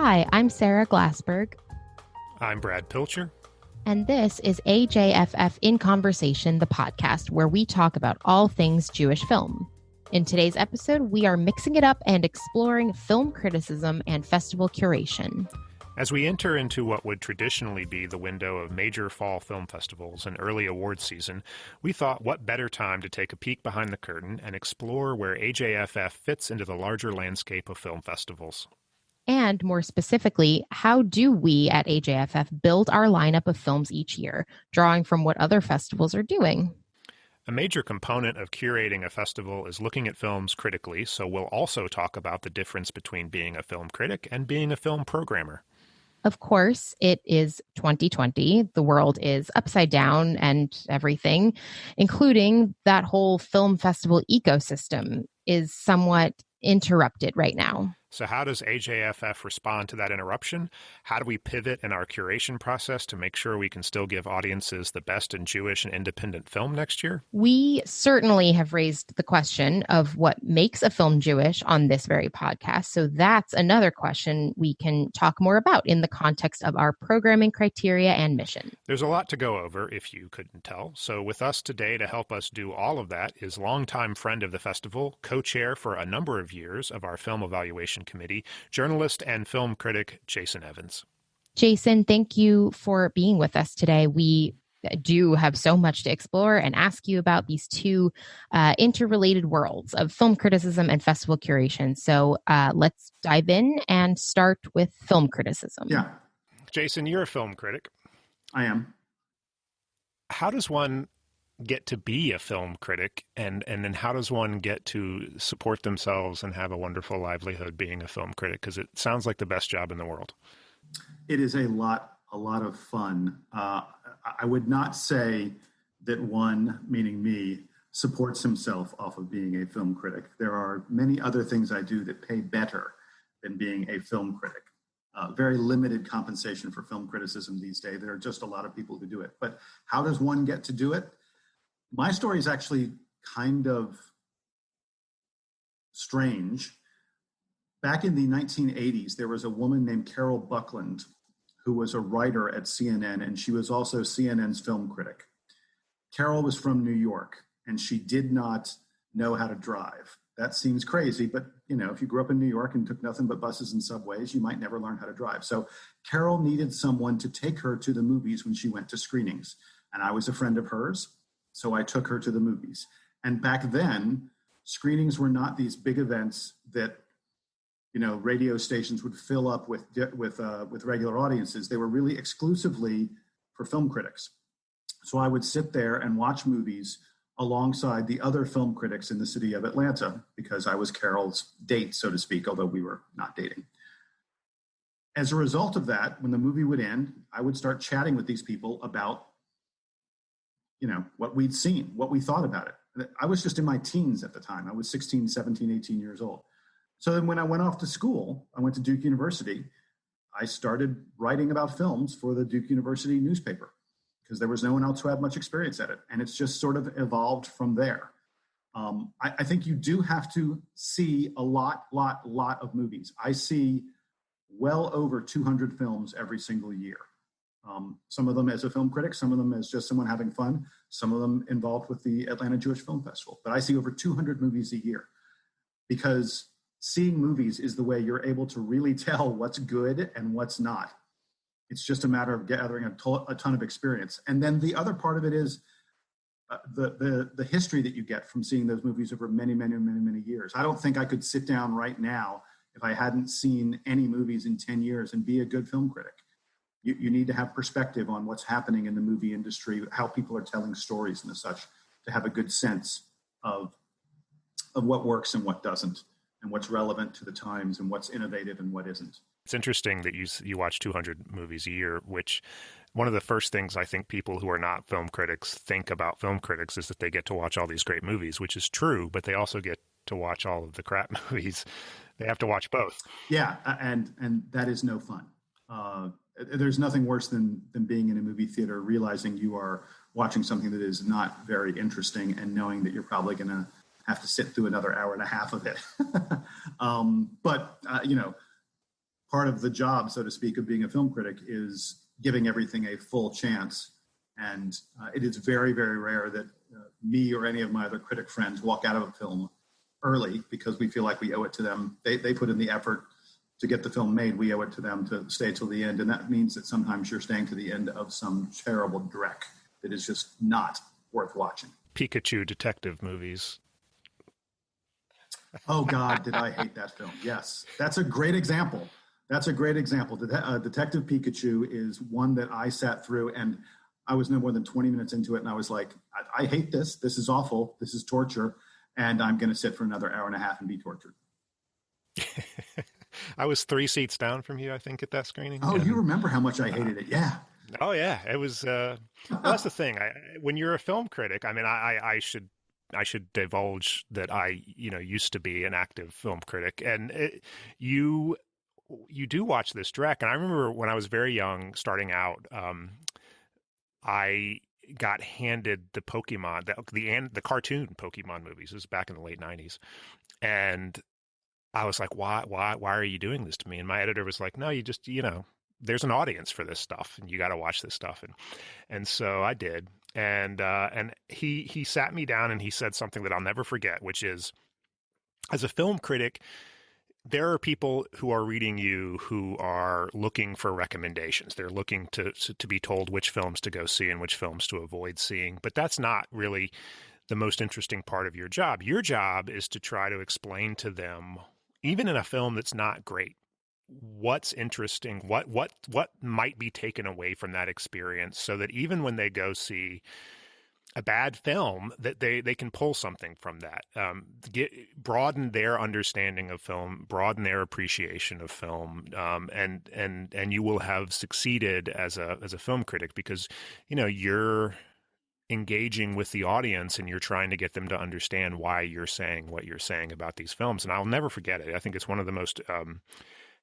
Hi, I'm Sarah Glassberg. I'm Brad Pilcher. And this is AJFF in Conversation, the podcast where we talk about all things Jewish film. In today's episode, we are mixing it up and exploring film criticism and festival curation. As we enter into what would traditionally be the window of major fall film festivals and early awards season, we thought what better time to take a peek behind the curtain and explore where AJFF fits into the larger landscape of film festivals. And more specifically, how do we at AJFF build our lineup of films each year, drawing from what other festivals are doing? A major component of curating a festival is looking at films critically, so we'll also talk about the difference between being a film critic and being a film programmer. Of course, it is 2020. The world is upside down and everything, including that whole film festival ecosystem is somewhat interrupted right now. So how does AJFF respond to that interruption? How do we pivot in our curation process to make sure we can still give audiences the best in Jewish and independent film next year? We certainly have raised the question of what makes a film Jewish on this very podcast. So that's another question we can talk more about in the context of our programming criteria and mission. There's a lot to go over, if you couldn't tell. So with us today to help us do all of that is longtime friend of the festival, co-chair for a number of years of our film evaluation committee, journalist and film critic Jason Evans. Jason, thank you for being with us today. We do have so much to explore and ask you about these two interrelated worlds of film criticism and festival curation. So let's dive in and start with film criticism. Yeah. Jason, you're a film critic. I am. How does one get to be a film critic, and then how does one get to support themselves and have a wonderful livelihood being a film critic? Because it sounds like the best job in the world. It is a lot of fun. I would not say that one, meaning me, supports himself off of being a film critic. There are many other things I do that pay better than being a film critic. Very limited compensation for film criticism these days. There are just a lot of people who do it. But how does one get to do it? My story is actually kind of strange. Back in the 1980s, there was a woman named Carol Buckland who was a writer at CNN, and she was also CNN's film critic. Carol was from New York, and she did not know how to drive. That seems crazy, but if you grew up in New York and took nothing but buses and subways, you might never learn how to drive. So Carol needed someone to take her to the movies when she went to screenings, and I was a friend of hers. So I took her to the movies. And back then, screenings were not these big events that, radio stations would fill up with regular audiences. They were really exclusively for film critics. So I would sit there and watch movies alongside the other film critics in the city of Atlanta because I was Carol's date, so to speak, although we were not dating. As a result of that, when the movie would end, I would start chatting with these people about what we'd seen, what we thought about it. I was just in my teens at the time. I was 16, 17, 18 years old. So then when I went off to school, I went to Duke University. I started writing about films for the Duke University newspaper because there was no one else who had much experience at it. And it's just sort of evolved from there. I think you do have to see a lot of movies. I see well over 200 films every single year. Some of them as a film critic, some of them as just someone having fun, some of them involved with the Atlanta Jewish Film Festival. But I see over 200 movies a year because seeing movies is the way you're able to really tell what's good and what's not. It's just a matter of gathering a ton of experience. And then the other part of it is the history that you get from seeing those movies over many years. I don't think I could sit down right now if I hadn't seen any movies in 10 years and be a good film critic. You need to have perspective on what's happening in the movie industry, how people are telling stories and such, to have a good sense of what works and what doesn't, and what's relevant to the times and what's innovative and what isn't. It's interesting that you watch 200 movies a year, which one of the first things I think people who are not film critics think about film critics is that they get to watch all these great movies, which is true, but they also get to watch all of the crap movies. They have to watch both. Yeah, and that is no fun. There's nothing worse than being in a movie theater, realizing you are watching something that is not very interesting and knowing that you're probably going to have to sit through another hour and a half of it. But part of the job, so to speak, of being a film critic is giving everything a full chance. And it is very, very rare that me or any of my other critic friends walk out of a film early because we feel like we owe it to them. They put in the effort to get the film made. We owe it to them to stay till the end. And that means that sometimes you're staying to the end of some terrible dreck that is just not worth watching. Pikachu detective movies. Oh, God, did I hate that film. Yes, that's a great example. Detective Pikachu is one that I sat through, and I was no more than 20 minutes into it, and I was like, I hate this. This is awful. This is torture, and I'm going to sit for another hour and a half and be tortured. I was 3 seats down from you, I think, at that screening. Oh, you remember how much I hated it. Yeah. Oh, yeah. It was, well, that's the thing. When you're a film critic, I mean, I should divulge that I, used to be an active film critic, and you do watch this direct. And I remember when I was very young, starting out, I got handed the Pokemon, the cartoon Pokemon movies. This was back in the late 90s. And I was like, why are you doing this to me? And my editor was like, no, you just, there's an audience for this stuff and you got to watch this stuff. And so I did. And he sat me down and he said something that I'll never forget, which is, as a film critic, there are people who are reading you who are looking for recommendations. They're looking to be told which films to go see and which films to avoid seeing. But that's not really the most interesting part of your job. Your job is to try to explain to them, even in a film that's not great, what's interesting, what might be taken away from that experience, so that even when they go see a bad film, that they can pull something from that, broaden their understanding of film, broaden their appreciation of film, and you will have succeeded as a film critic, because you're engaging with the audience and you're trying to get them to understand why you're saying what you're saying about these films. And I'll never forget it. I think it's one of the most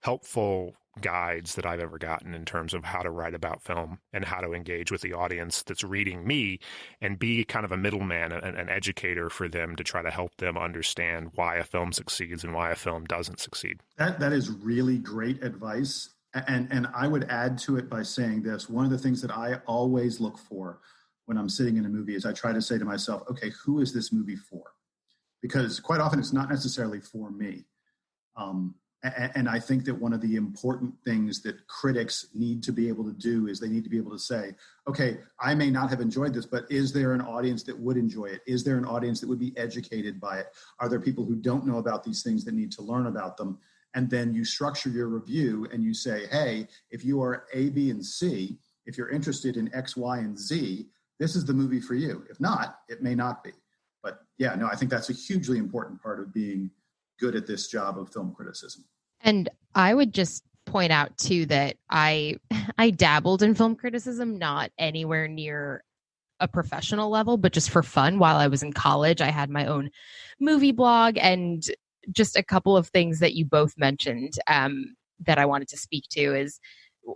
helpful guides that I've ever gotten in terms of how to write about film and how to engage with the audience that's reading me, and be kind of a middleman, an educator for them, to try to help them understand why a film succeeds and why a film doesn't succeed. That is really great advice. And I would add to it by saying this: one of the things that I always look for when I'm sitting in a movie is I try to say to myself, okay, who is this movie for? Because quite often it's not necessarily for me. And I think that one of the important things that critics need to be able to do is they need to be able to say, okay, I may not have enjoyed this, but is there an audience that would enjoy it? Is there an audience that would be educated by it? Are there people who don't know about these things that need to learn about them? And then you structure your review and you say, hey, if you are A, B, and C, if you're interested in X, Y, and Z, this is the movie for you. If not, it may not be. But yeah, no, I think that's a hugely important part of being good at this job of film criticism. And I would just point out too that I dabbled in film criticism, not anywhere near a professional level, but just for fun. While I was in college, I had my own movie blog, and just a couple of things that you both mentioned that I wanted to speak to is,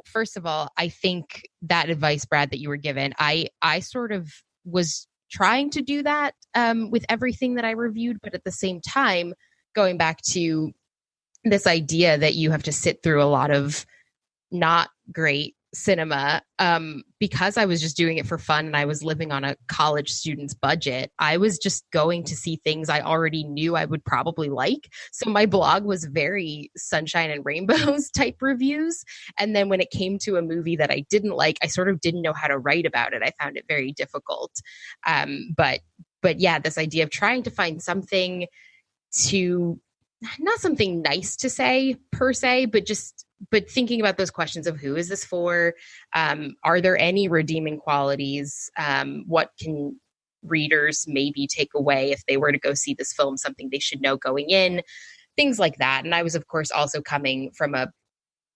first of all, I think that advice, Brad, that you were given, I sort of was trying to do that with everything that I reviewed, but at the same time, going back to this idea that you have to sit through a lot of not great cinema, because I was just doing it for fun and I was living on a college student's budget, I was just going to see things I already knew I would probably like. So my blog was very sunshine and rainbows type reviews. And then when it came to a movie that I didn't like, I sort of didn't know how to write about it. I found it very difficult. But yeah, this idea of trying to find something to, not something nice to say per se, but thinking about those questions of who is this for? Are there any redeeming qualities? What can readers maybe take away if they were to go see this film, something they should know going in, things like that. And I was, of course, also coming from a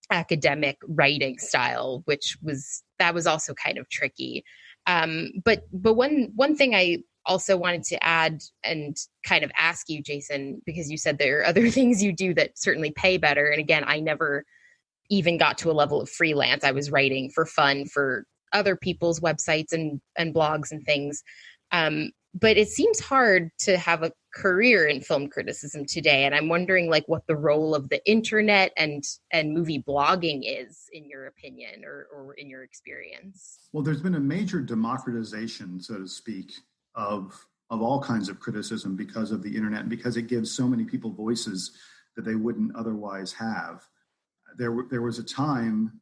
academic writing style, which was also kind of tricky. But one thing I also wanted to add and kind of ask you, Jason, because you said there are other things you do that certainly pay better. And again, I never even got to a level of freelance. I was writing for fun for other people's websites and blogs and things. But it seems hard to have a career in film criticism today. And I'm wondering like what the role of the internet and movie blogging is in your opinion or in your experience. Well, there's been a major democratization, so to speak, of all kinds of criticism because of the internet and because it gives so many people voices that they wouldn't otherwise have. There was a time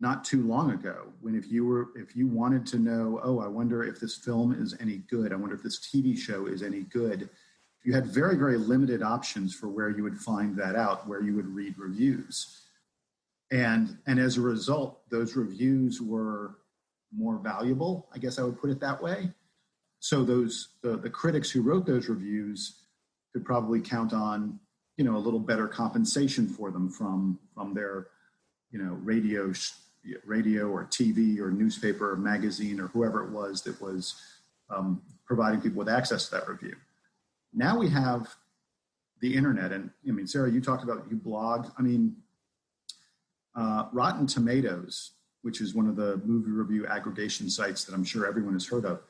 not too long ago when if you wanted to know, oh, I wonder if this film is any good, I wonder if this TV show is any good, you had very, very limited options for where you would find that out, where you would read reviews. And as a result, those reviews were more valuable, I guess I would put it that way. So the critics who wrote those reviews could probably count on, a little better compensation for them from their, radio or TV or newspaper or magazine or whoever it was that was providing people with access to that review. Now we have the internet. And I mean, Sarah, you talked about you blog. I mean, Rotten Tomatoes, which is one of the movie review aggregation sites that I'm sure everyone has heard of,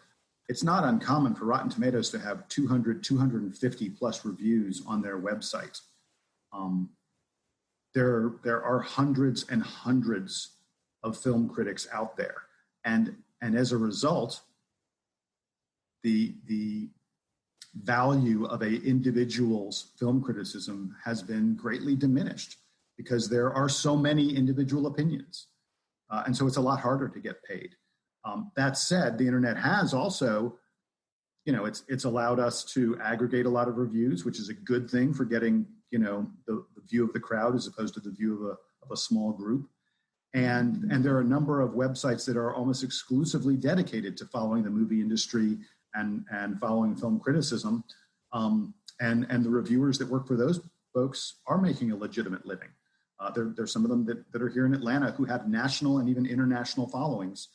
it's not uncommon for Rotten Tomatoes to have 200, 250 plus reviews on their website. There are hundreds and hundreds of film critics out there. And as a result, the value of an individual's film criticism has been greatly diminished because there are so many individual opinions. And so it's a lot harder to get paid. That said, the internet has also, it's allowed us to aggregate a lot of reviews, which is a good thing for getting, the view of the crowd as opposed to the view of a small group. And there are a number of websites that are almost exclusively dedicated to following the movie industry and following film criticism. And the reviewers that work for those folks are making a legitimate living. There's some of them that are here in Atlanta who have national and even international followings.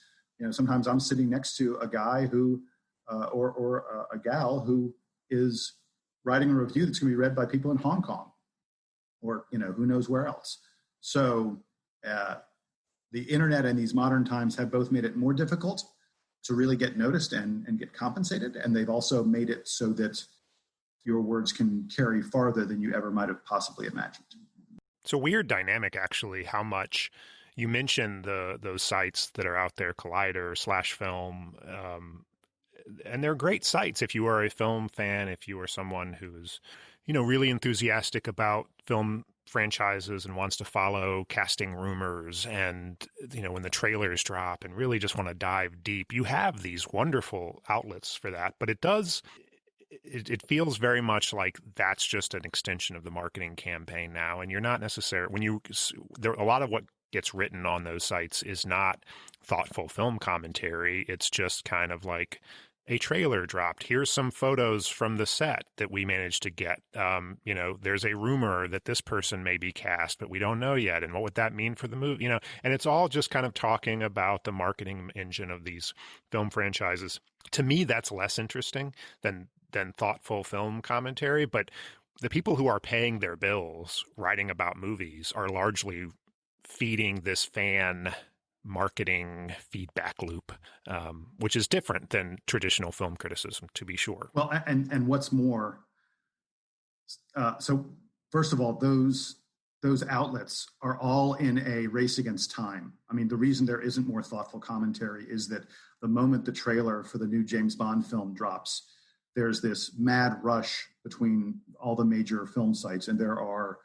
Sometimes I'm sitting next to a guy who, or a gal who is writing a review that's going to be read by people in Hong Kong, or who knows where else. So the internet and these modern times have both made it more difficult to really get noticed and get compensated, and they've also made it so that your words can carry farther than you ever might have possibly imagined. It's a weird dynamic, actually, how much you mentioned those sites that are out there, Collider, /Film, and they're great sites if you are a film fan, if you are someone who's, really enthusiastic about film franchises and wants to follow casting rumors and, when the trailers drop and really just want to dive deep. You have these wonderful outlets for that, but it feels very much like that's just an extension of the marketing campaign now. And you're not necessarily, a lot of what gets written on those sites is not thoughtful film commentary. It's just kind of like a trailer dropped. Here's some photos from the set that we managed to get. There's a rumor that this person may be cast, but we don't know yet. And what would that mean for the movie? And it's all just kind of talking about the marketing engine of these film franchises. To me, that's less interesting than thoughtful film commentary. But the people who are paying their bills writing about movies are largely feeding this fan marketing feedback loop, which is different than traditional film criticism, to be sure. Well, and what's more, so first of all, those outlets are all in a race against time. I mean, the reason there isn't more thoughtful commentary is that the moment the trailer for the new James Bond film drops, there's this mad rush between all the major film sites, and there are,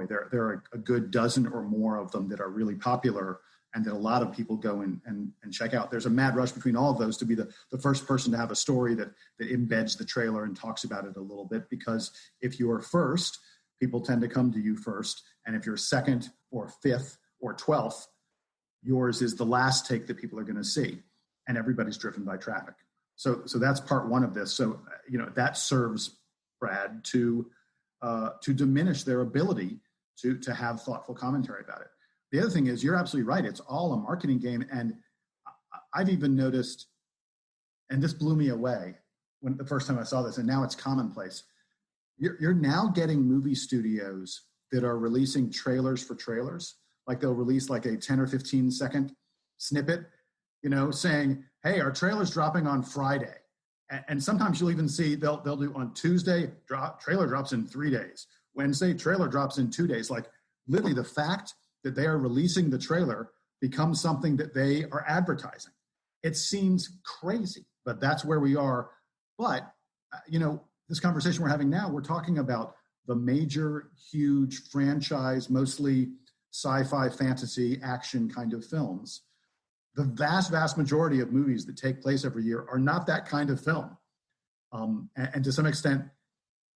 there are a good dozen or more of them that are really popular and that a lot of people go and check out. There's a mad rush between all of those to be the first person to have a story that embeds the trailer and talks about it a little bit, because if you are first, people tend to come to you first, and if you're second or fifth or 12th, yours is the last take that people are going to see, and everybody's driven by traffic. So that's part one of this. So, that serves, Brad, to diminish their ability to have thoughtful commentary about it. The other thing is, you're absolutely right. It's all a marketing game. And I've even noticed, and this blew me away when the first time I saw this, and now it's commonplace. You're now getting movie studios that are releasing trailers for trailers. Like they'll release like a 10 or 15 second snippet, saying, hey, our trailer's dropping on Friday. And sometimes you'll even see they'll do on Tuesday, trailer drops in 3 days. Wednesday, trailer drops in 2 days. Like literally the fact that they are releasing the trailer becomes something that they are advertising. It seems crazy, but that's where we are. But, this conversation we're having now, we're talking about the major, huge franchise, mostly sci-fi, fantasy, action kind of films. The vast, vast majority of movies that take place every year are not that kind of film. And to some extent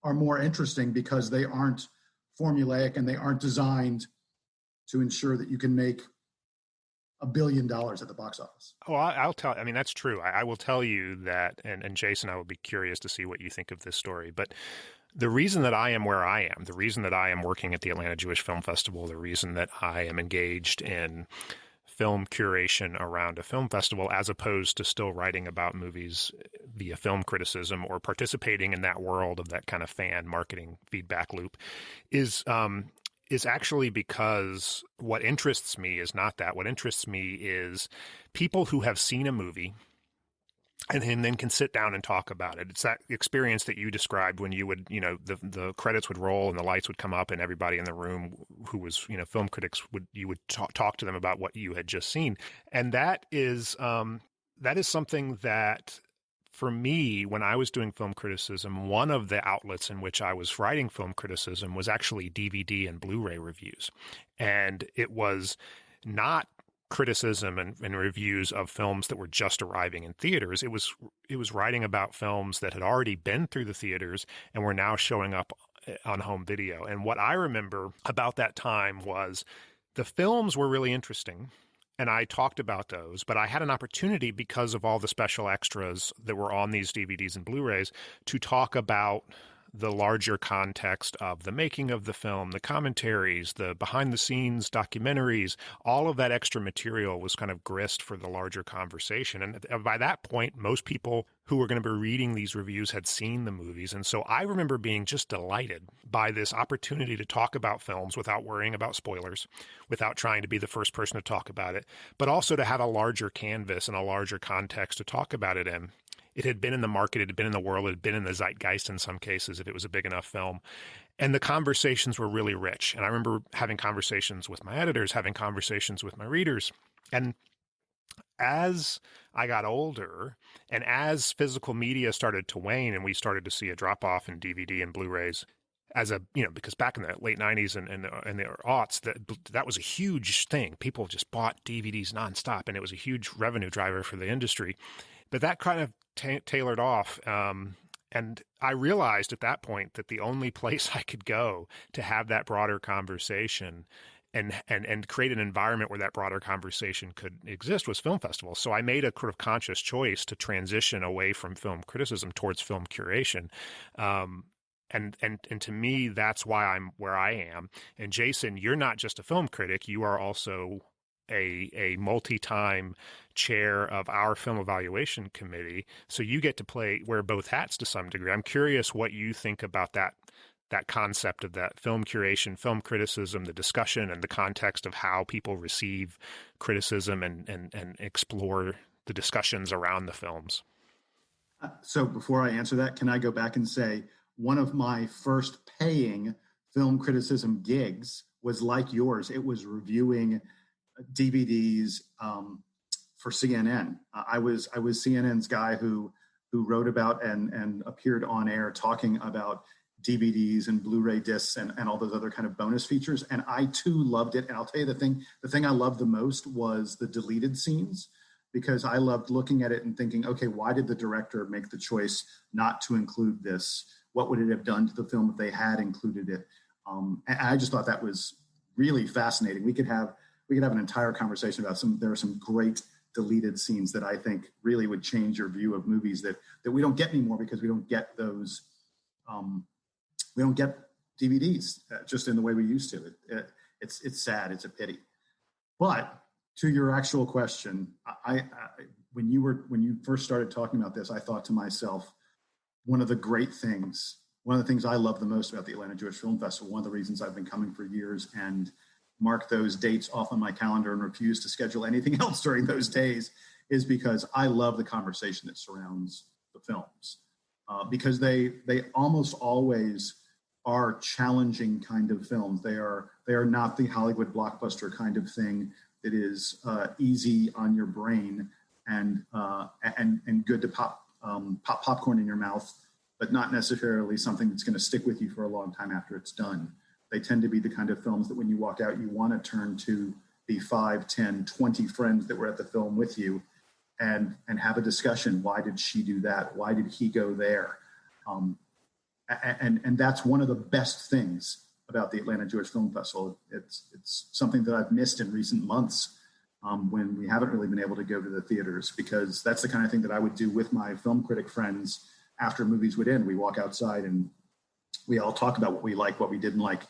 are more interesting because they aren't formulaic and they aren't designed to ensure that you can make $1 billion at the box office. Oh, I'll tell. I mean, that's true. I will tell you that, and Jason, I will be curious to see what you think of this story. But the reason that I am where I am, the reason that I am working at the Atlanta Jewish Film Festival, the reason that I am engaged in film curation around a film festival, as opposed to still writing about movies via film criticism or participating in that world of that kind of fan marketing feedback loop, is actually because what interests me is not that. What interests me is people who have seen a movie and then can sit down and talk about it. It's that experience that you described when you would, the credits would roll and the lights would come up and everybody in the room who was, film critics you would talk to them about what you had just seen. And that is something that, for me, when I was doing film criticism, one of the outlets in which I was writing film criticism was actually DVD and Blu-ray reviews. And it was not criticism and reviews of films that were just arriving in theaters. It was writing about films that had already been through the theaters and were now showing up on home video. And what I remember about that time was the films were really interesting, and I talked about those, but I had an opportunity, because of all the special extras that were on these DVDs and Blu-rays, to talk about the larger context of the making of the film, the commentaries, the behind-the-scenes documentaries. All of that extra material was kind of grist for the larger conversation. And by that point, most people who were going to be reading these reviews had seen the movies. And so I remember being just delighted by this opportunity to talk about films without worrying about spoilers, without trying to be the first person to talk about it, but also to have a larger canvas and a larger context to talk about it in. It had been in the market, it had been in the world, it had been in the zeitgeist in some cases if it was a big enough film. And the conversations were really rich. And I remember having conversations with my editors, having conversations with my readers. And as I got older and as physical media started to wane and we started to see a drop off in DVD and Blu-rays, because back in the late 90s and the aughts, that was a huge thing. People just bought DVDs nonstop, and it was a huge revenue driver for the industry. But that kind of tailored off. And I realized at that point that the only place I could go to have that broader conversation and create an environment where that broader conversation could exist was film festivals. So I made a sort of conscious choice to transition away from film criticism towards film curation. And to me, that's why I'm where I am. And Jason, you're not just a film critic. You are also a multi-time chair of our film evaluation committee. So you get to wear both hats to some degree. I'm curious what you think about that concept of that film curation, film criticism, the discussion and the context of how people receive criticism and explore the discussions around the films. So before I answer that, can I go back and say one of my first paying film criticism gigs was like yours. It was reviewing DVDs for CNN. I was CNN's guy who wrote about and appeared on air talking about DVDs and Blu-ray discs and all those other kind of bonus features. And I too loved it. And I'll tell you the thing I loved the most was the deleted scenes, because I loved looking at it and thinking, okay, why did the director make the choice not to include this? What would it have done to the film if they had included it? And I just thought that was really fascinating. We could have an entire conversation about there are some great deleted scenes that I think really would change your view of movies that we don't get anymore because we don't get those. We don't get DVDs just in the way we used to. It's sad. It's a pity. But to your actual question, I when you first started talking about this, I thought to myself, one of the things I love the most about the Atlanta Jewish Film Festival, one of the reasons I've been coming for years and mark those dates off on my calendar and refuse to schedule anything else during those days, is because I love the conversation that surrounds the films, because they almost always are challenging kind of films. They are not the Hollywood blockbuster kind of thing that is easy on your brain and good to pop popcorn in your mouth, but not necessarily something that's going to stick with you for a long time after it's done. They tend to be the kind of films that when you walk out, you want to turn to the 5, 10, 20 friends that were at the film with you and have a discussion. Why did she do that? Why did he go there? And that's one of the best things about the Atlanta Jewish Film Festival. It's something that I've missed in recent months when we haven't really been able to go to the theaters, because that's the kind of thing that I would do with my film critic friends after movies would end. We walk outside and we all talk about what we liked, what we didn't like,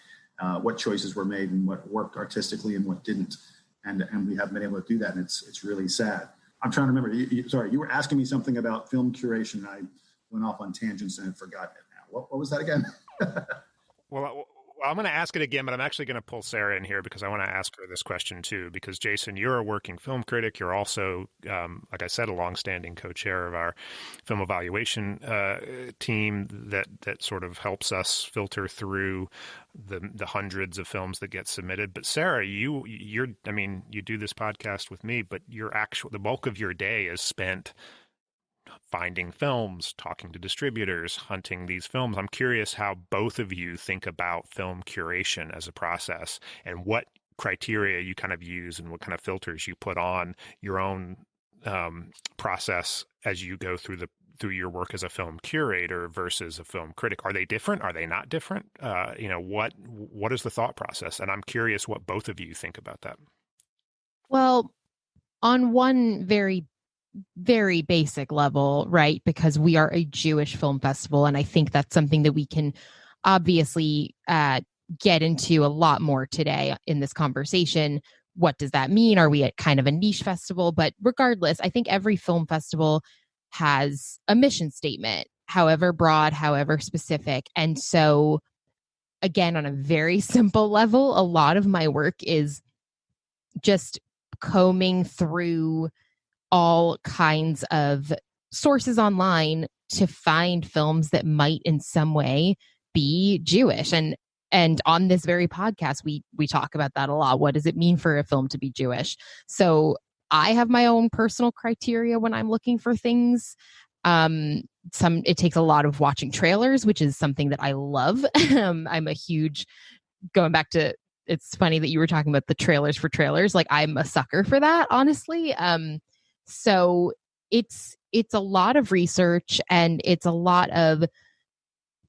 what choices were made and what worked artistically and what didn't. And we haven't been able to do that. And it's really sad. I'm trying to remember. You were asking me something about film curation. And I went off on tangents and I've forgotten it now. What was that again? Well, I'm going to ask it again, but I'm actually going to pull Sara in here because I want to ask her this question too. Because Jason, you're a working film critic. You're also, like I said, a longstanding co-chair of our film evaluation team that sort of helps us filter through the hundreds of films that get submitted. But Sara, you do this podcast with me, but the bulk of your day is spent finding films, talking to distributors, hunting these films. I'm curious how both of you think about film curation as a process and what criteria you kind of use and what kind of filters you put on your own process as you go through your work as a film curator versus a film critic. Are they different? Are they not different? What is the thought process? And I'm curious what both of you think about that. Well, on one very very basic level, right? Because we are a Jewish film festival. And I think that's something that we can obviously get into a lot more today in this conversation. What does that mean? Are we at kind of a niche festival? But regardless, I think every film festival has a mission statement, however broad, however specific. And so, again, on a very simple level, a lot of my work is just combing through all kinds of sources online to find films that might in some way be Jewish. And on this very podcast, we talk about that a lot. What does it mean for a film to be Jewish? So I have my own personal criteria when I'm looking for things. It takes a lot of watching trailers, which is something that I love. I'm a huge, going back to, it's funny that you were talking about the trailers for trailers. Like, I'm a sucker for that, honestly. So it's a lot of research and it's a lot of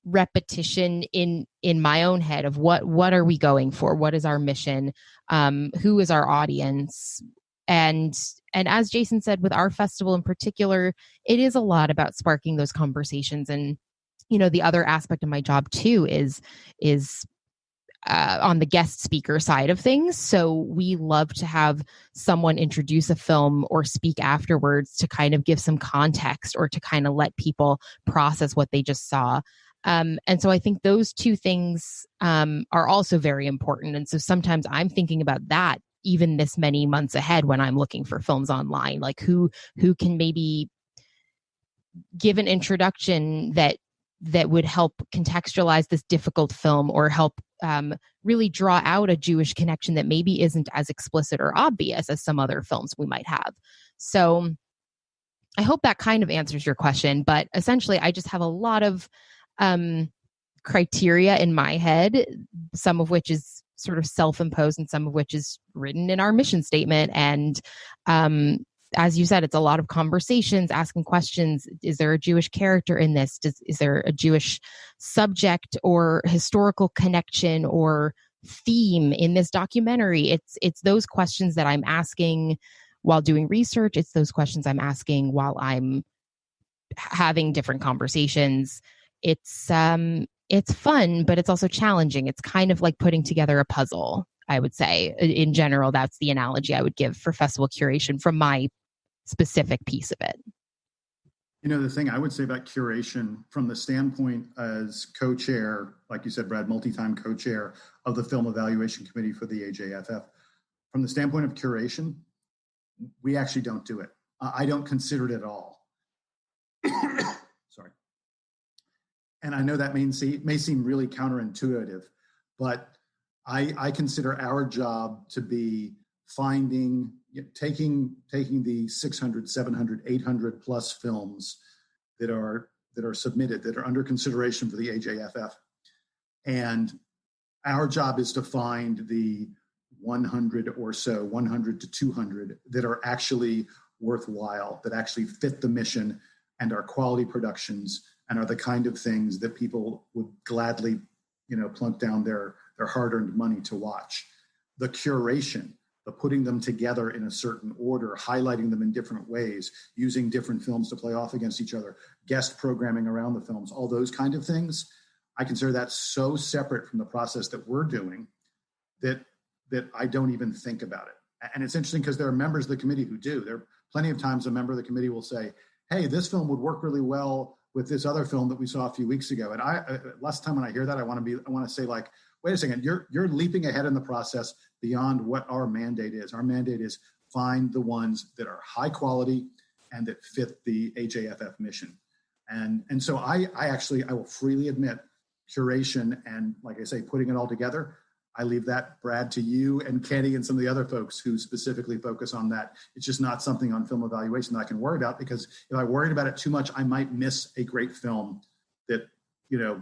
repetition in my own head of what are we going for? What is our mission? Who is our audience? And as Jason said, with our festival in particular, it is a lot about sparking those conversations. And, the other aspect of my job too is on the guest speaker side of things. So we love to have someone introduce a film or speak afterwards to kind of give some context or to kind of let people process what they just saw. And so I think those two things are also very important. And so sometimes I'm thinking about that even this many months ahead when I'm looking for films online, like who can maybe give an introduction that would help contextualize this difficult film or help really draw out a Jewish connection that maybe isn't as explicit or obvious as some other films we might have. So I hope that kind of answers your question, but essentially I just have a lot of criteria in my head, some of which is sort of self-imposed and some of which is written in our mission statement. And as you said, it's a lot of conversations, asking questions. Is there a Jewish character in this? Is there a Jewish subject or historical connection or theme in this documentary? It's those questions that I'm asking while doing research. It's those questions I'm asking while I'm having different conversations. It's fun, but it's also challenging. It's kind of like putting together a puzzle, I would say. In general, that's the analogy I would give for festival curation from my specific piece of it. The thing I would say about curation from the standpoint as co-chair, like you said, Brad, multi-time co-chair of the Film Evaluation Committee for the AJFF, from the standpoint of curation, we actually don't do it. I don't consider it at all. And I know that may seem really counterintuitive, but I consider our job to be taking the 600, 700, 800 plus films that are submitted, that are under consideration for the AJFF. And our job is to find the 100 or so, 100 to 200 that are actually worthwhile, that actually fit the mission and are quality productions and are the kind of things that people would gladly, plunk down their hard-earned money to watch. The curation, the putting them together in a certain order, highlighting them in different ways, using different films to play off against each other, guest programming around the films, all those kind of things, I consider that so separate from the process that we're doing that I don't even think about it. And it's interesting because there are members of the committee who do. There are plenty of times a member of the committee will say, hey, this film would work really well with this other film that we saw a few weeks ago. And last time when I hear that, I want to say, like, wait a second, you're leaping ahead in the process beyond what our mandate is. Our mandate is find the ones that are high quality and that fit the AJFF mission. And so I will freely admit curation and, like I say, putting it all together. I leave that, Brad, to you and Kenny and some of the other folks who specifically focus on that. It's just not something on film evaluation that I can worry about, because if I worried about it too much, I might miss a great film that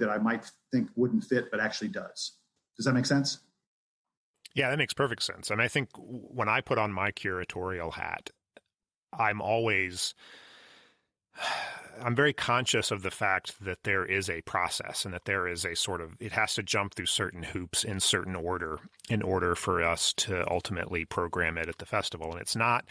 I might think wouldn't fit, but actually does. Does that make sense? Yeah, that makes perfect sense. And I think when I put on my curatorial hat, I'm very conscious of the fact that there is a process and that there is a it has to jump through certain hoops in certain order in order for us to ultimately program it at the festival. And it's not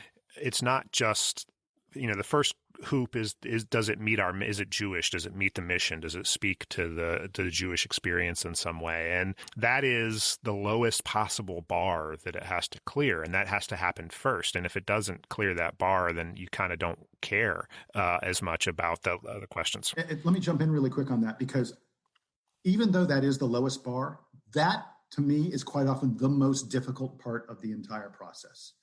just, the first hoop is does it meet is it Jewish? Does it meet the mission? Does it speak to the Jewish experience in some way? And that is the lowest possible bar that it has to clear. And that has to happen first. And if it doesn't clear that bar, then you kind of don't care as much about the questions. Let me jump in really quick on that, because even though that is the lowest bar, that to me is quite often the most difficult part of the entire process.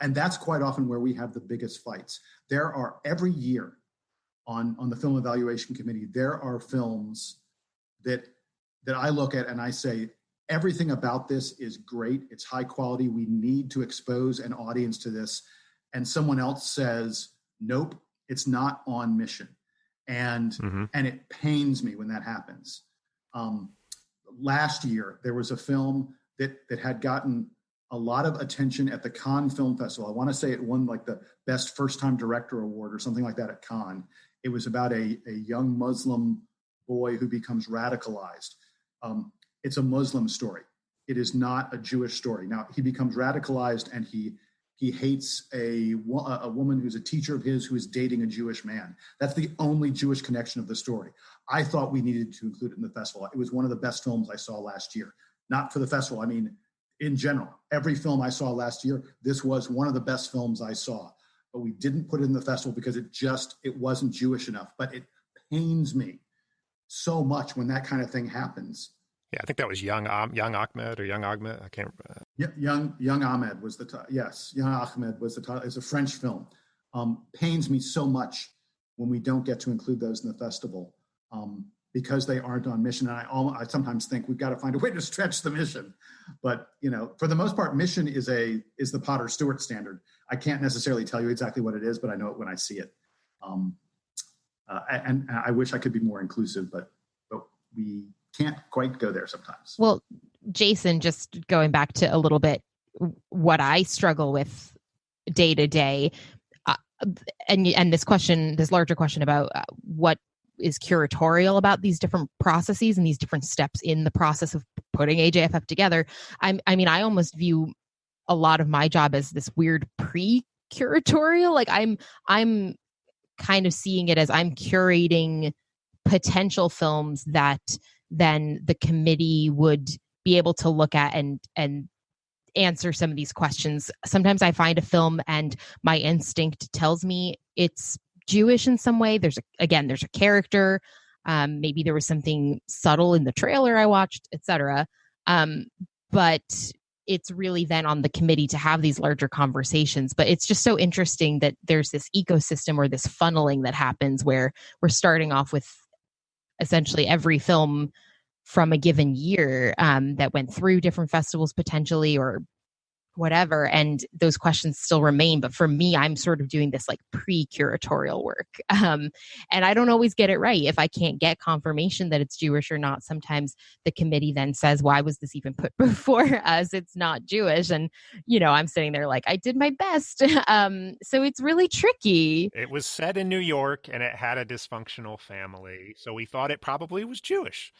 And that's quite often where we have the biggest fights. There are, every year on the film evaluation committee, there are films that I look at and I say, everything about this is great. It's high quality. We need to expose an audience to this. And someone else says, nope, it's not on mission. And it pains me when that happens. Last year, there was a film that had gotten a lot of attention at the Cannes Film Festival. I want to say it won like the best first-time director award or something like that at Cannes. It was about a young Muslim boy who becomes radicalized. It's a Muslim story. It is not a Jewish story. Now, he becomes radicalized and he hates a woman who's a teacher of his who is dating a Jewish man. That's the only Jewish connection of the story. I thought we needed to include it in the festival. It was one of the best films I saw last year. Not for the festival, I mean, in general, every film I saw last year, this was one of the best films I saw. But we didn't put it in the festival because it wasn't Jewish enough. But it pains me so much when that kind of thing happens. Yeah, I think that was Young Ahmed or Young Ahmed. I can't remember. Yeah, Young Ahmed was the title. Yes, Young Ahmed was the title. It's a French film. Pains me so much when we don't get to include those in the festival. Because they aren't on mission. And I sometimes think we've got to find a way to stretch the mission. But, for the most part, mission is the Potter Stewart standard. I can't necessarily tell you exactly what it is, but I know it when I see it. And I wish I could be more inclusive, but we can't quite go there sometimes. Well, Jason, just going back to a little bit what I struggle with day to day, and this larger question about what is curatorial about these different processes and these different steps in the process of putting AJFF together. I almost view a lot of my job as this weird pre-curatorial. Like I'm kind of seeing it as I'm curating potential films that then the committee would be able to look at and answer some of these questions. Sometimes I find a film and my instinct tells me it's Jewish in some way. There's a character. Maybe there was something subtle in the trailer I watched, etc. But it's really then on the committee to have these larger conversations. But it's just so interesting that there's this ecosystem or this funneling that happens where we're starting off with essentially every film from a given year that went through different festivals potentially, or whatever, and those questions still remain. But for me, I'm sort of doing this like pre-curatorial work, and I don't always get it right. If I can't get confirmation that it's Jewish or not, sometimes the committee then says, why was this even put before us? It's not Jewish. And I'm sitting there like, I did my best. So it's really tricky. It was set in New York and it had a dysfunctional family, so we thought it probably was Jewish.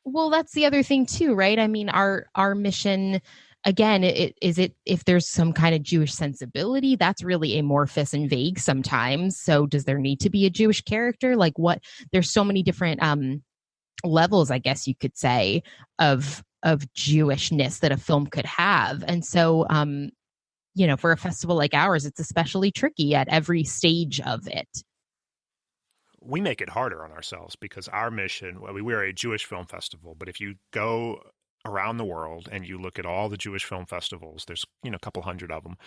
Well, that's the other thing too, right? I mean, our mission, again, if there's some kind of Jewish sensibility, that's really amorphous and vague sometimes. So does there need to be a Jewish character? Like what? There's so many different levels, I guess you could say, of Jewishness that a film could have. And so for a festival like ours, it's especially tricky at every stage of it. We make it harder on ourselves because our mission, we're a Jewish film festival, but if you go around the world and you look at all the Jewish film festivals, there's a couple hundred of them,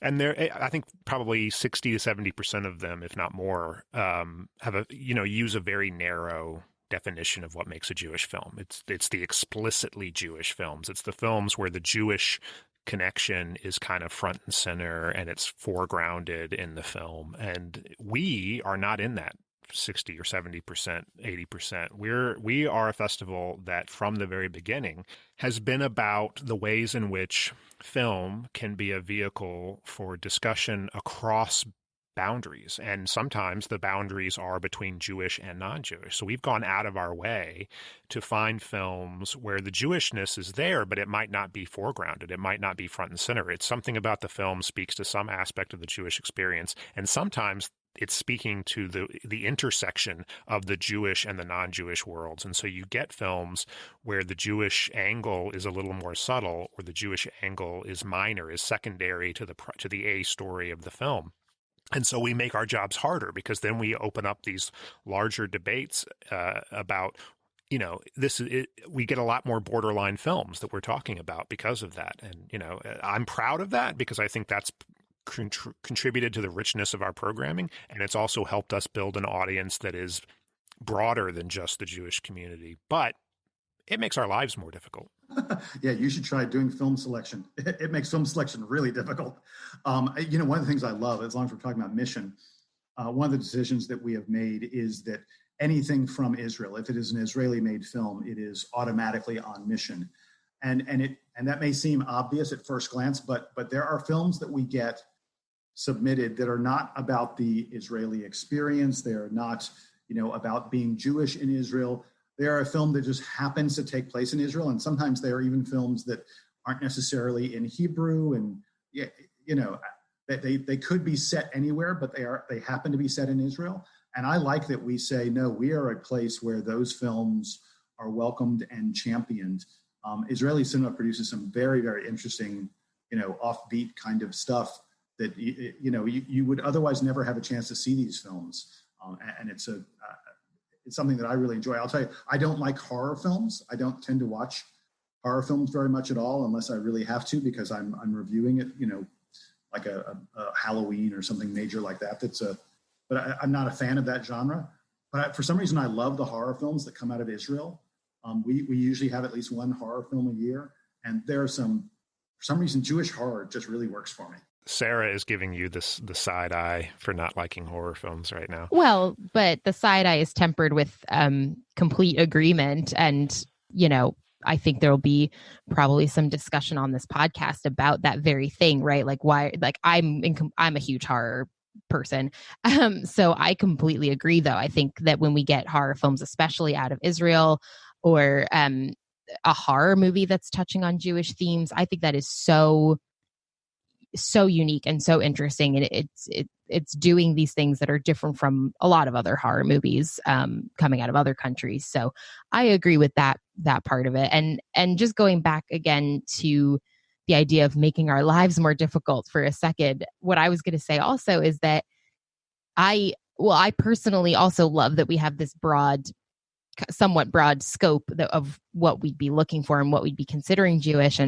and I think probably 60 to 70% of them, if not more, have use a very narrow definition of what makes a Jewish film. It's the explicitly Jewish films. It's the films where the Jewish connection is kind of front and center and it's foregrounded in the film, and we are not in that 60 or 70%, 80%. We are a festival that from the very beginning has been about the ways in which film can be a vehicle for discussion across boundaries. And sometimes the boundaries are between Jewish and non-Jewish. So we've gone out of our way to find films where the Jewishness is there, but it might not be foregrounded. It might not be front and center. It's something about the film speaks to some aspect of the Jewish experience. And sometimes it's speaking to the intersection of the Jewish and the non-Jewish worlds. And so you get films where the Jewish angle is a little more subtle, or the Jewish angle is minor, is secondary to the A story of the film. And so we make our jobs harder because then we open up these larger debates about, we get a lot more borderline films that we're talking about because of that. And, I'm proud of that because I think that's contributed to the richness of our programming, and it's also helped us build an audience that is broader than just the Jewish community, but it makes our lives more difficult. Yeah, you should try doing film selection. It makes film selection really difficult. One of the things I love, as long as we're talking about mission, one of the decisions that we have made is that anything from Israel, if it is an Israeli-made film, it is automatically on mission. And that may seem obvious at first glance, but there are films that we get submitted that are not about the Israeli experience. They are not, about being Jewish in Israel. They are a film that just happens to take place in Israel. And sometimes they are even films that aren't necessarily in Hebrew. And, they could be set anywhere, but they happen to be set in Israel. And I like that we say, no, we are a place where those films are welcomed and championed. Israeli cinema produces some very, very interesting, offbeat kind of stuff that, you would otherwise never have a chance to see these films. And it's something that I really enjoy. I'll tell you, I don't like horror films. I don't tend to watch horror films very much at all, unless I really have to, because I'm reviewing it, like a Halloween or something major like that. But I'm not a fan of that genre. But for some reason, I love the horror films that come out of Israel. We usually have at least one horror film a year, and for some reason, Jewish horror just really works for me. Sara is giving you the side eye for not liking horror films right now. Well, but the side eye is tempered with complete agreement, and I think there will be probably some discussion on this podcast about that very thing, right? Like why? Like I'm a huge horror person. So I completely agree, though. I think that when we get horror films, especially out of Israel, or a horror movie that's touching on Jewish themes, I think that is so unique and so interesting. And it's doing these things that are different from a lot of other horror movies coming out of other countries. So I agree with that part of it. And just going back again to the idea of making our lives more difficult for a second, what I was going to say also is that I personally also love that we have this somewhat broad scope of what we'd be looking for and what we'd be considering Jewish.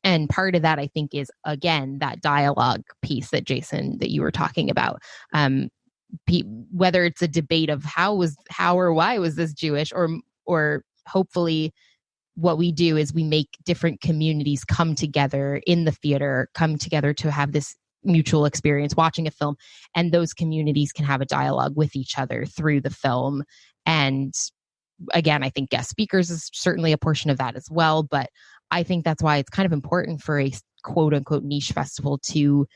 And part of that, I think, is, again, that dialogue piece that Jason, that you were talking about. whether it's a debate of how or why was this Jewish, or hopefully what we do is we make different communities come together in the theater, come together to have this mutual experience watching a film, and those communities can have a dialogue with each other through the film. And again, I think guest speakers is certainly a portion of that as well, but I think that's why it's kind of important for a quote unquote niche festival to,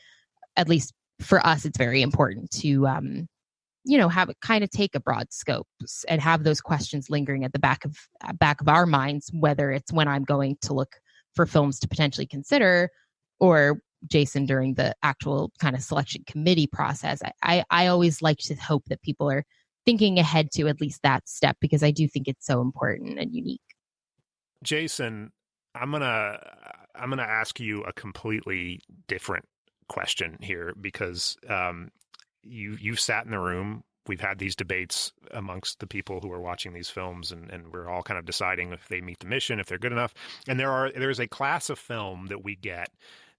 at least for us, it's very important to have it kind of take a broad scope and have those questions lingering at the back of our minds, whether it's when I'm going to look for films to potentially consider, or Jason during the actual kind of selection committee process. I always like to hope that people are thinking ahead to at least that step, because I do think it's so important and unique. Jason, I'm gonna ask you a completely different question here, because you've sat in the room. We've had these debates amongst the people who are watching these films, and we're all kind of deciding if they meet the mission, if they're good enough. And there's a class of film that we get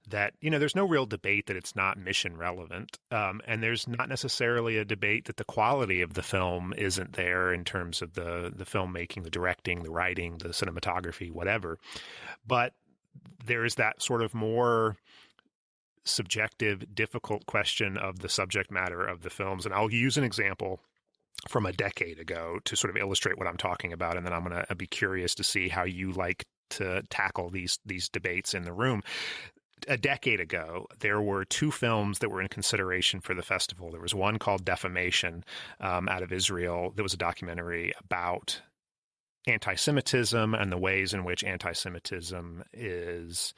that, there's no real debate that it's not mission relevant. And there's not necessarily a debate that the quality of the film isn't there in terms of the filmmaking, the directing, the writing, the cinematography, whatever. But there is that sort of more subjective, difficult question of the subject matter of the films. And I'll use an example from a decade ago to sort of illustrate what I'm talking about. And then I'm going to be curious to see how you like to tackle these debates in the room. A decade ago, there were two films that were in consideration for the festival. There was one called Defamation out of Israel. That was a documentary about anti-Semitism and the ways in which anti-Semitism is,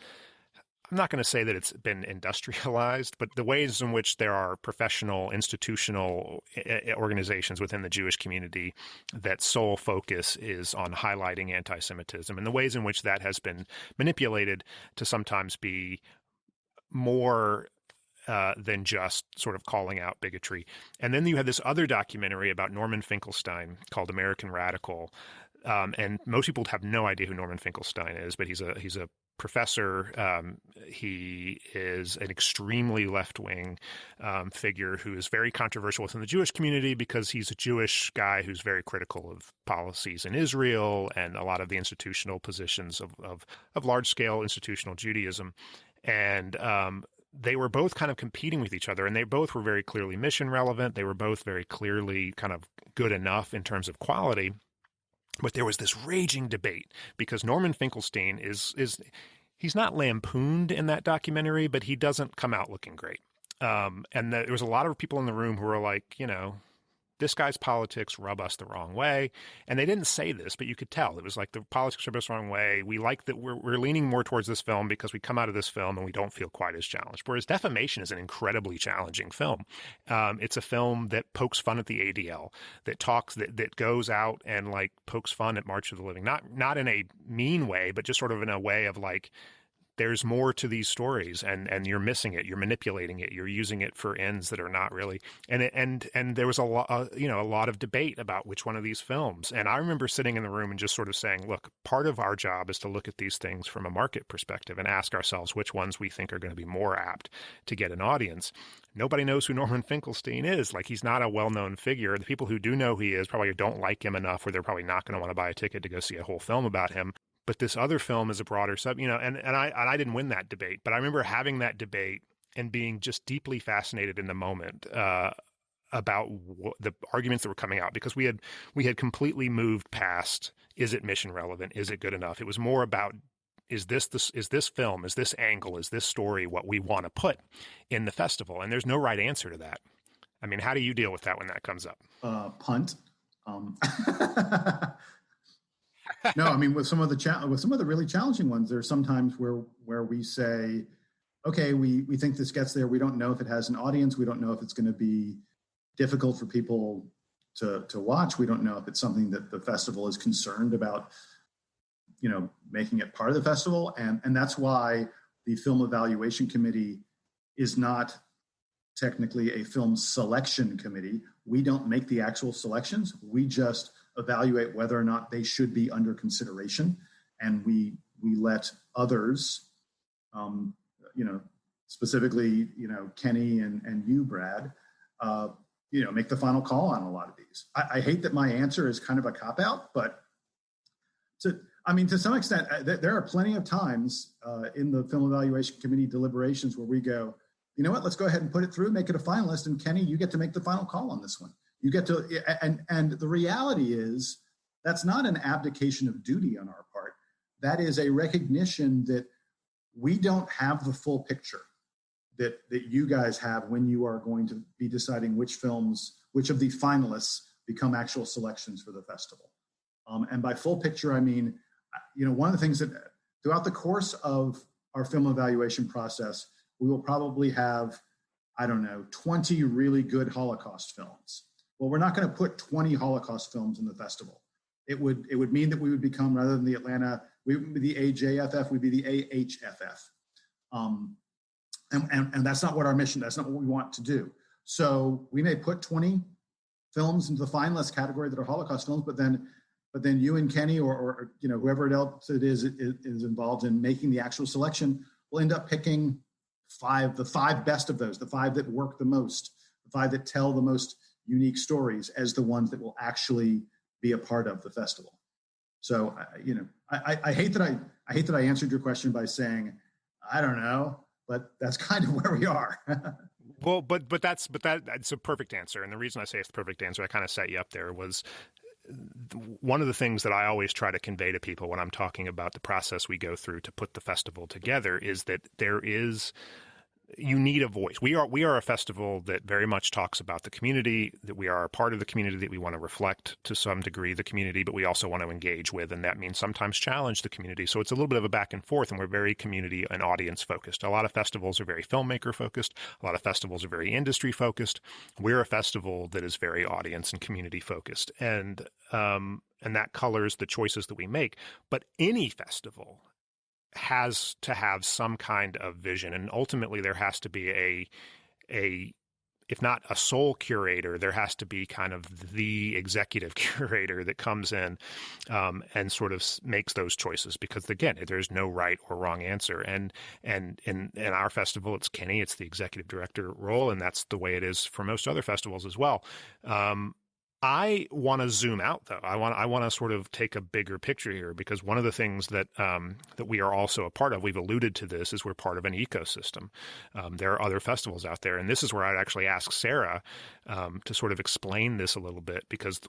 I'm not going to say that it's been industrialized, but the ways in which there are professional, institutional organizations within the Jewish community that sole focus is on highlighting anti-Semitism, and the ways in which that has been manipulated to sometimes be more than just sort of calling out bigotry. And then you had this other documentary about Norman Finkelstein called American Radical. And most people have no idea who Norman Finkelstein is, but he's a professor. He is an extremely left-wing figure who is very controversial within the Jewish community because he's a Jewish guy who's very critical of policies in Israel and a lot of the institutional positions of large-scale institutional Judaism. And they were both kind of competing with each other, and they both were very clearly mission relevant. They were both very clearly kind of good enough in terms of quality. But there was this raging debate because Norman Finkelstein he's not lampooned in that documentary, but he doesn't come out looking great. And there was a lot of people in the room who were like, this guy's politics rub us the wrong way. And they didn't say this, but you could tell. It was like the politics rub us the wrong way. We like that we're leaning more towards this film because we come out of this film and we don't feel quite as challenged. Whereas Defamation is an incredibly challenging film. It's a film that pokes fun at the ADL, that goes out and like pokes fun at March of the Living. Not in a mean way, but just sort of in a way of like, there's more to these stories, and you're missing it. You're manipulating it. You're using it for ends that are not really. And there was a lot of debate about which one of these films. And I remember sitting in the room and just sort of saying, look, part of our job is to look at these things from a market perspective and ask ourselves which ones we think are going to be more apt to get an audience. Nobody knows who Norman Finkelstein is. Like, he's not a well-known figure. The people who do know who he is probably don't like him enough where they're probably not going to want to buy a ticket to go see a whole film about him. But this other film is a broader sub, and I didn't win that debate, but I remember having that debate and being just deeply fascinated in the moment about the arguments that were coming out, because we had completely moved past, is it mission relevant? Is it good enough? It was more about, is this film, is this angle, is this story what we want to put in the festival? And there's no right answer to that. I mean, how do you deal with that when that comes up? Punt. No, I mean, with some of the really challenging ones, there's sometimes where we say, okay, we think this gets there. We don't know if it has an audience. We don't know if it's going to be difficult for people to watch. We don't know if it's something that the festival is concerned about, making it part of the festival. And that's why the film evaluation committee is not technically a film selection committee. We don't make the actual selections. We just evaluate whether or not they should be under consideration. And we let others, specifically, Kenny and you, Brad, make the final call on a lot of these. I hate that my answer is kind of a cop-out, but to some extent, there are plenty of times in the film evaluation committee deliberations where we go, you know what, let's go ahead and put it through, make it a finalist, and Kenny, you get to make the final call on this one. You get to, and the reality is that's not an abdication of duty on our part. That is a recognition that we don't have the full picture that you guys have when you are going to be deciding which of the finalists become actual selections for the festival. And by full picture, I mean, one of the things that throughout the course of our film evaluation process, we will probably have, 20 really good Holocaust films. Well, we're not going to put 20 Holocaust films in the festival. It would mean that we would become, rather than the Atlanta, we would be the AJFF, we'd be the AHFF. And that's not what our mission, that's not what we want to do. So we may put 20 films into the finalist category that are Holocaust films, but then you and Kenny or whoever else it is involved in making the actual selection will end up picking the five best of those, the five that work the most, the five that tell the most unique stories as the ones that will actually be a part of the festival. So I hate that I answered your question by saying I don't know, but that's kind of where we are. Well, but that's a perfect answer, and the reason I say it's the perfect answer, I kind of set you up there, was one of the things that I always try to convey to people when I'm talking about the process we go through to put the festival together is that you need a voice. We are a festival that very much talks about the community, that we are a part of the community, that we want to reflect to some degree the community, but we also want to engage with, and that means sometimes challenge the community. So it's a little bit of a back and forth, and we're very community and audience focused. A lot of festivals are very filmmaker focused. A lot of festivals are very industry focused. We're a festival that is very audience and community focused, and that colors the choices that we make. But any festival has to have some kind of vision, and ultimately there has to be a if not a sole curator, there has to be kind of the executive curator that comes in and sort of makes those choices, because again, there's no right or wrong answer. And in our festival, it's Kenny, it's the executive director role, and that's the way it is for most other festivals as well. I want to zoom out, though. I want to sort of take a bigger picture here, because one of the things that we are also a part of, we've alluded to this, is we're part of an ecosystem. There are other festivals out there, and this is where I'd actually ask Sara to sort of explain this a little bit, because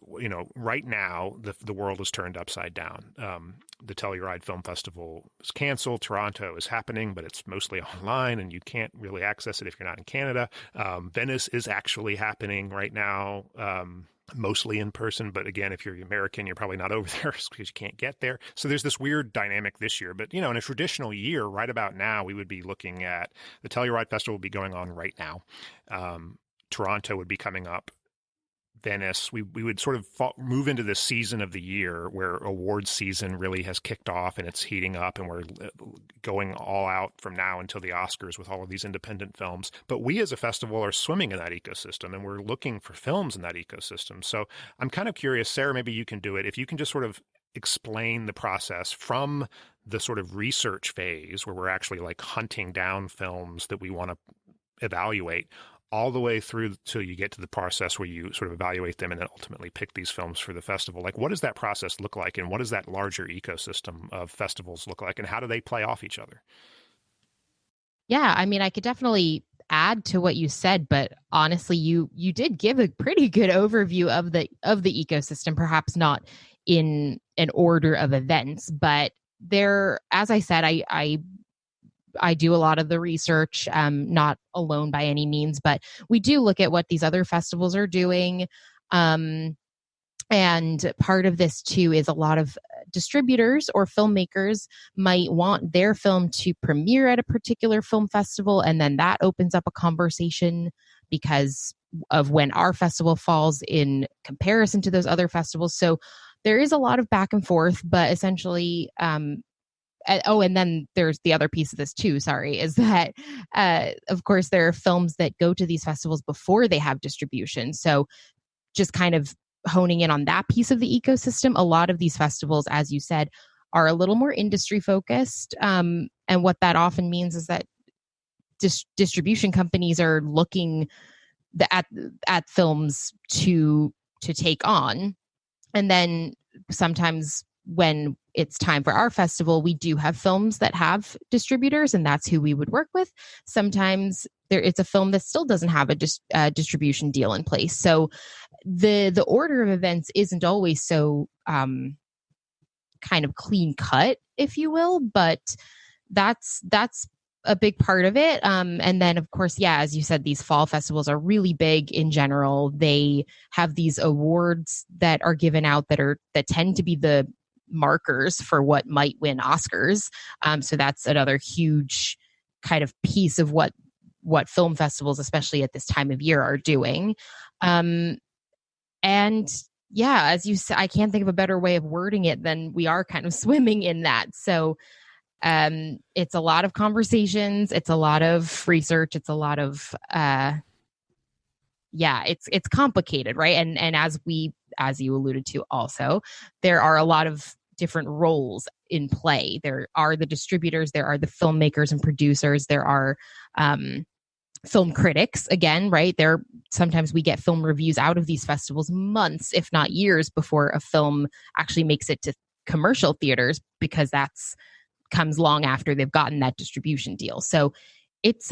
right now the world is turned upside down. The Telluride Film Festival is canceled. Toronto is happening, but it's mostly online, and you can't really access it if you're not in Canada. Venice is actually happening right now. Mostly in person, but again, if you're American, you're probably not over there because you can't get there. So there's this weird dynamic this year. But in a traditional year, right about now, we would be looking at the Telluride Festival would be going on right now. Toronto would be coming up. Venice, we would sort of move into this season of the year where awards season really has kicked off and it's heating up, and we're going all out from now until the Oscars with all of these independent films. But we as a festival are swimming in that ecosystem, and we're looking for films in that ecosystem. So I'm kind of curious, Sara, maybe you can do it. If you can just sort of explain the process from the sort of research phase where we're actually like hunting down films that we want to evaluate, all the way through till you get to the process where you sort of evaluate them and then ultimately pick these films for the festival. Like, what does that process look like, and what does that larger ecosystem of festivals look like, and how do they play off each other? Yeah, I mean, I could definitely add to what you said, but honestly, you did give a pretty good overview of the ecosystem, perhaps not in an order of events, but there, as I said, I do a lot of the research, not alone by any means, but we do look at what these other festivals are doing. And part of this too is a lot of distributors or filmmakers might want their film to premiere at a particular film festival. And then that opens up a conversation because of when our festival falls in comparison to those other festivals. So there is a lot of back and forth, but essentially, and then there's the other piece of this too, is that, of course, there are films that go to these festivals before they have distribution. So just kind of honing in on that piece of the ecosystem, a lot of these festivals, as you said, are a little more industry focused. And what that often means is that distribution companies are looking at films to take on. And then sometimes when it's time for our festival, we do have films that have distributors, and that's who we would work with. Sometimes it's a film that still doesn't have a distribution deal in place. So the order of events isn't always so kind of clean cut, if you will, but that's a big part of it. And then, of course, yeah, as you said, these fall festivals are really big in general. They have these awards that are given out that tend to be the markers for what might win Oscars. So that's another huge kind of piece of what film festivals, especially at this time of year, are doing. And yeah, as you said, I can't think of a better way of wording it than we are kind of swimming in that. So it's a lot of conversations, it's a lot of research, it's a lot of it's complicated, right? And as you alluded to also, there are a lot of different roles in play. There are the distributors, there are the filmmakers and producers, there are film critics, again, right? Sometimes we get film reviews out of these festivals months, if not years, before a film actually makes it to commercial theaters, because that's comes long after they've gotten that distribution deal. So it's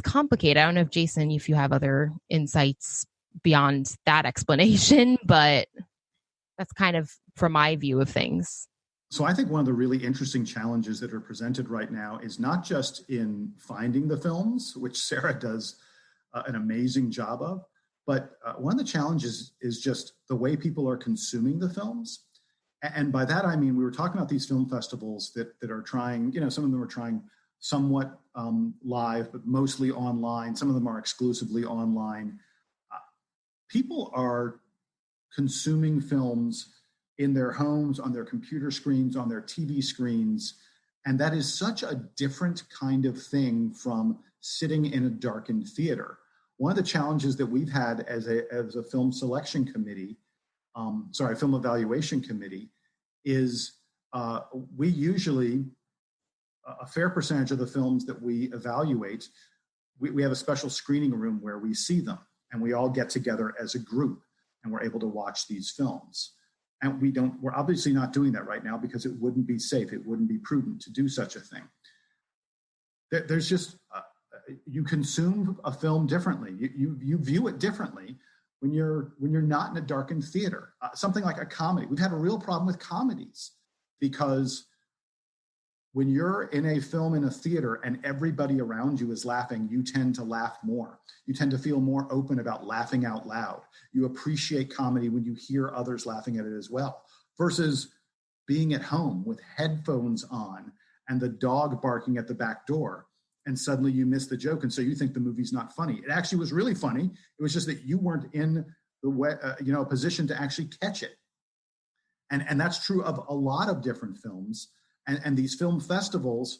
complicated. I don't know if Jason, if you have other insights beyond that explanation, but that's kind of from my view of things. So I think one of the really interesting challenges that are presented right now is not just in finding the films, which Sara does an amazing job of, but one of the challenges is just the way people are consuming the films. And by that, I mean, we were talking about these film festivals that are trying, some of them are trying somewhat live, but mostly online. Some of them are exclusively online. People are consuming films in their homes, on their computer screens, on their TV screens. And that is such a different kind of thing from sitting in a darkened theater. One of the challenges that we've had as a film selection committee, film evaluation committee, is we usually, a fair percentage of the films that we evaluate, we have a special screening room where we see them, and we all get together as a group, and we're able to watch these films. And we're obviously not doing that right now because it wouldn't be safe. It wouldn't be prudent to do such a thing. There's just, you consume a film differently. You view it differently when you're not in a darkened theater. Something like a comedy. We've had a real problem with comedies because when you're in a film in a theater and everybody around you is laughing, you tend to laugh more. You tend to feel more open about laughing out loud. You appreciate comedy when you hear others laughing at it as well, versus being at home with headphones on and the dog barking at the back door, and suddenly you miss the joke, and so you think the movie's not funny. It actually was really funny. It was just that you weren't in the position to actually catch it. And that's true of a lot of different films. And these film festivals,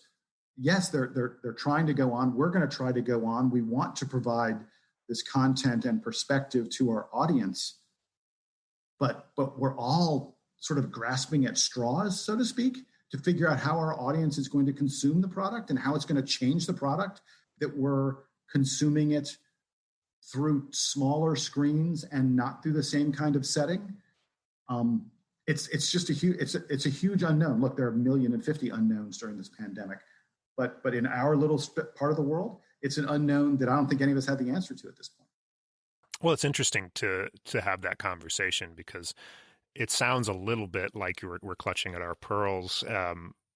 yes, they're trying to go on. We're going to try to go on. We want to provide this content and perspective to our audience, but we're all sort of grasping at straws, so to speak, to figure out how our audience is going to consume the product and how it's going to change the product, that we're consuming it through smaller screens and not through the same kind of setting. It's just a huge unknown. Look, there are 1,050,000 unknowns during this pandemic, but in our little part of the world, it's an unknown that I don't think any of us have the answer to at this point. Well, it's interesting to have that conversation because it sounds a little bit like we're clutching at our pearls.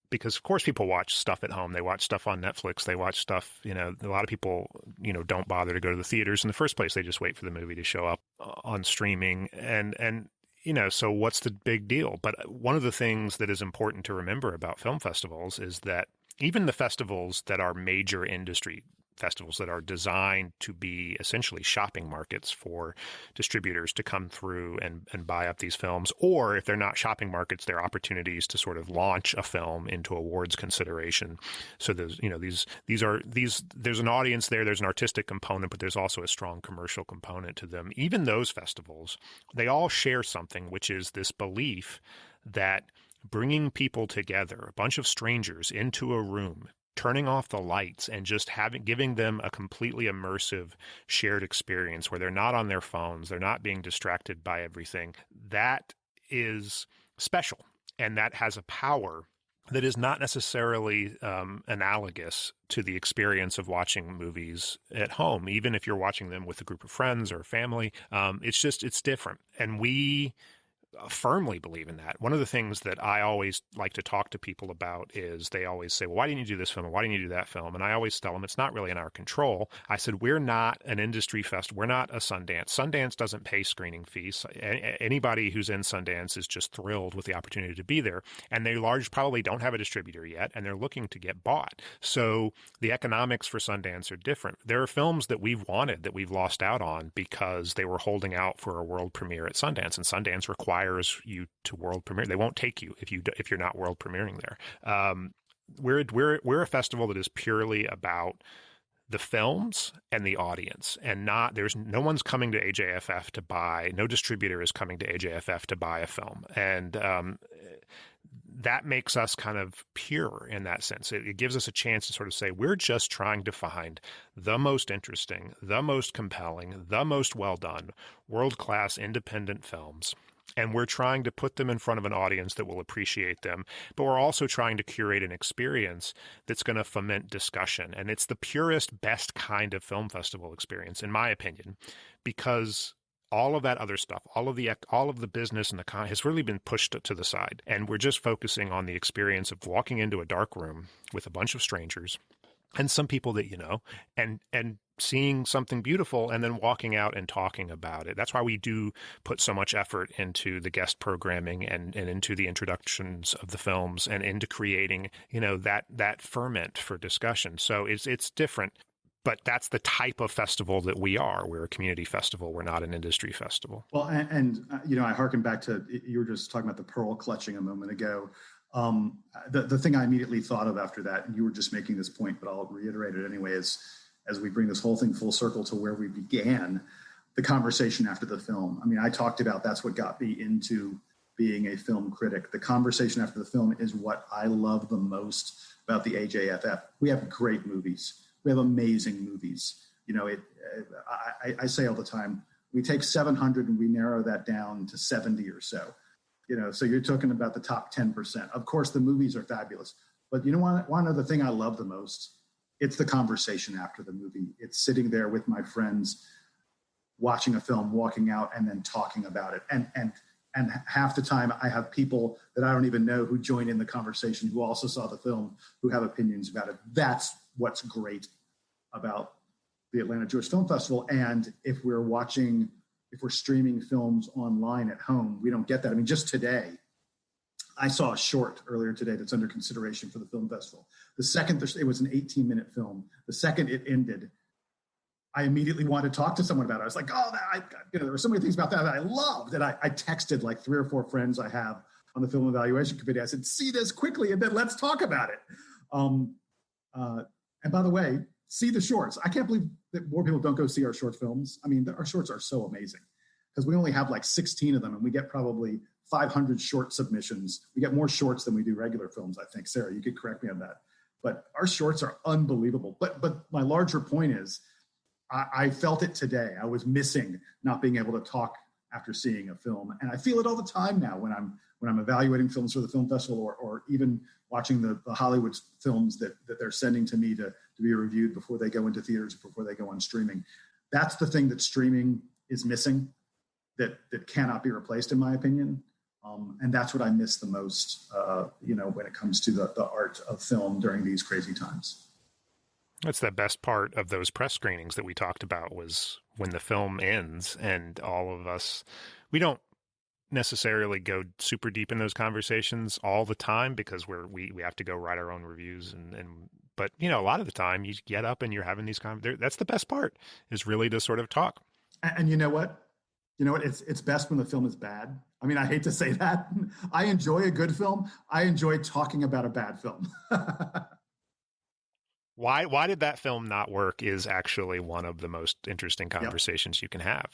Because of course people watch stuff at home. They watch stuff on Netflix. They watch stuff, a lot of people, don't bother to go to the theaters in the first place. They just wait for the movie to show up on streaming. And so what's the big deal? But one of the things that is important to remember about film festivals is that even the festivals that are major industry festivals that are designed to be essentially shopping markets for distributors to come through and buy up these films, or if they're not shopping markets, they're opportunities to sort of launch a film into awards consideration. So there's there's an audience there, there's an artistic component, but there's also a strong commercial component to them. Even those festivals, they all share something, which is this belief that bringing people together, a bunch of strangers into a room, turning off the lights and just giving them a completely immersive shared experience where they're not on their phones, they're not being distracted by everything. That is special, and that has a power that is not necessarily analogous to the experience of watching movies at home, even if you're watching them with a group of friends or family. It's different. And we firmly believe in that. One of the things that I always like to talk to people about is they always say, well, why didn't you do this film? Or why didn't you do that film? And I always tell them it's not really in our control. I said, we're not an industry festival. We're not a Sundance. Sundance doesn't pay screening fees. Anybody who's in Sundance is just thrilled with the opportunity to be there. And they probably don't have a distributor yet, and they're looking to get bought. So the economics for Sundance are different. There are films that we've wanted that we've lost out on because they were holding out for a world premiere at Sundance, and Sundance requires you to world premiere. They won't take you if you're not world premiering there. We're a festival that is purely about the films and the audience, and there's no one's coming to AJFF to buy. No distributor is coming to AJFF to buy a film, and that makes us kind of pure in that sense. It gives us a chance to sort of say, we're just trying to find the most interesting, the most compelling, the most well done, world-class independent films. And we're trying to put them in front of an audience that will appreciate them. But we're also trying to curate an experience that's going to foment discussion. And it's the purest, best kind of film festival experience, in my opinion, because all of that other stuff, all of the business and the has really been pushed to the side. And we're just focusing on the experience of walking into a dark room with a bunch of strangers and some people that you know, and seeing something beautiful and then walking out and talking about it. That's why we do put so much effort into the guest programming and into the introductions of the films and into creating, that ferment for discussion. So it's different, but that's the type of festival that we are. We're a community festival. We're not an industry festival. Well, I hearken back to, you were just talking about the pearl clutching a moment ago. The thing I immediately thought of after that, and you were just making this point, but I'll reiterate it anyway, is as we bring this whole thing full circle to where we began, the conversation after the film. I mean, I talked about that's what got me into being a film critic. The conversation after the film is what I love the most about the AJFF. We have great movies. We have amazing movies. I say all the time, we take 700 and we narrow that down to 70 or so. So you're talking about the top 10%. Of course, the movies are fabulous. But one other thing I love the most, it's the conversation after the movie. It's sitting there with my friends, watching a film, walking out, and then talking about it. And half the time I have people that I don't even know who join in the conversation, who also saw the film, who have opinions about it. That's what's great about the Atlanta Jewish Film Festival. And if we're streaming films online at home, we don't get that. I mean, just today, I saw a short earlier today that's under consideration for the film festival. The second, it was an 18-minute film. The second it ended, I immediately wanted to talk to someone about it. I was like, there were so many things about that I loved. And I texted like 3 or 4 friends I have on the film evaluation committee. I said, see this quickly, and then let's talk about it. And by the way, see the shorts. I can't believe that more people don't go see our short films. I mean, our shorts are so amazing because we only have like 16 of them, and we get probably 500 short submissions. We get more shorts than we do regular films, I think. Sarah, you could correct me on that. But our shorts are unbelievable. But my larger point is, I felt it today. I was missing not being able to talk after seeing a film. And I feel it all the time now when I'm evaluating films for the film festival or even watching the Hollywood films that they're sending to me to be reviewed before they go into theaters, before they go on streaming. That's the thing that streaming is missing that cannot be replaced, in my opinion. And that's what I miss the most, when it comes to the art of film during these crazy times. That's the best part of those press screenings that we talked about, was when the film ends and all of us, we don't necessarily go super deep in those conversations all the time because we have to go write our own reviews but a lot of the time you get up and you're having these conversations. That's the best part, is really to sort of talk. And you know what? It's best when the film is bad. I mean, I hate to say that. I enjoy a good film. I enjoy talking about a bad film. Why did that film not work is actually one of the most interesting conversations you can have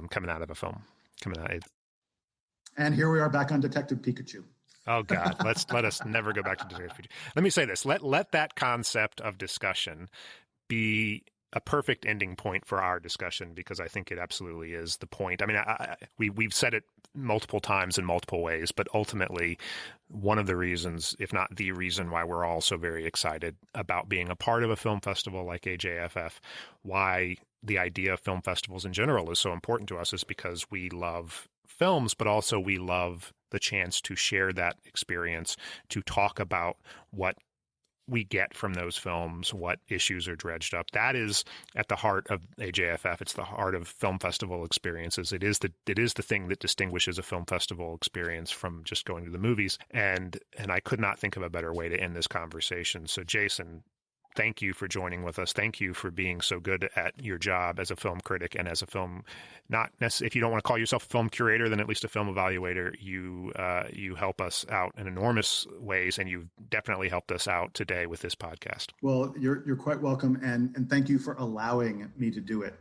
coming out of a film. And here we are back on Detective Pikachu. Oh God, let us never go back to Days of Future. Let me say this: let that concept of discussion be a perfect ending point for our discussion, because I think it absolutely is the point. I mean, we've said it multiple times in multiple ways, but ultimately, one of the reasons, if not the reason, why we're all so very excited about being a part of a film festival like AJFF, why the idea of film festivals in general is so important to us, is because we love films, but also we love the chance to share that experience, to talk about what we get from those films, what issues are dredged up. That is at the heart of AJFF. It's the heart of film festival experiences. It is the thing that distinguishes a film festival experience from just going to the movies. And I could not think of a better way to end this conversation. So Jason, thank you for joining with us. Thank you for being so good at your job as a film critic and as a film, not necessarily, if you don't want to call yourself a film curator, then at least a film evaluator. You help us out in enormous ways, and you've definitely helped us out today with this podcast. Well, you're quite welcome, and thank you for allowing me to do it.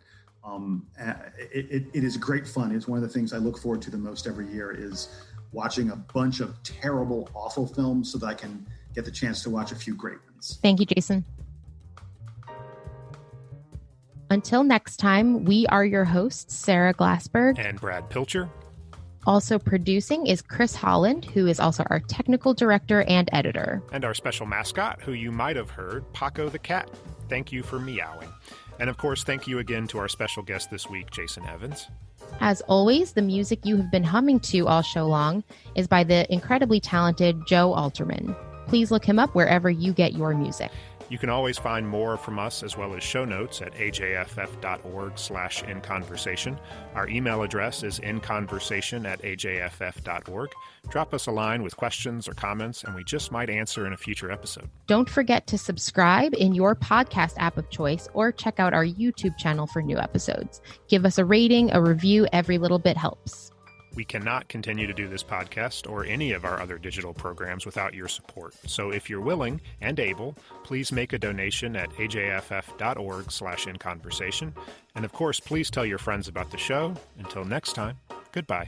It is great fun. It's one of the things I look forward to the most every year, is watching a bunch of terrible, awful films so that I can get the chance to watch a few great ones. Thank you, Jason. Until next time, we are your hosts, Sarah Glassberg and Brad Pilcher. Also producing is Chris Holland, who is also our technical director and editor. And our special mascot, who you might have heard, Paco the cat. Thank you for meowing. And of course, thank you again to our special guest this week, Jason Evans. As always, the music you have been humming to all show long is by the incredibly talented Joe Alterman. Please look him up wherever you get your music. You can always find more from us, as well as show notes, at ajff.org/inconversation. Our email address is inconversation@ajff.org. Drop us a line with questions or comments, and we just might answer in a future episode. Don't forget to subscribe in your podcast app of choice, or check out our YouTube channel for new episodes. Give us a rating, a review. Every little bit helps. We cannot continue to do this podcast or any of our other digital programs without your support. So if you're willing and able, please make a donation at ajff.org/inconversation. And of course, please tell your friends about the show. Until next time, goodbye.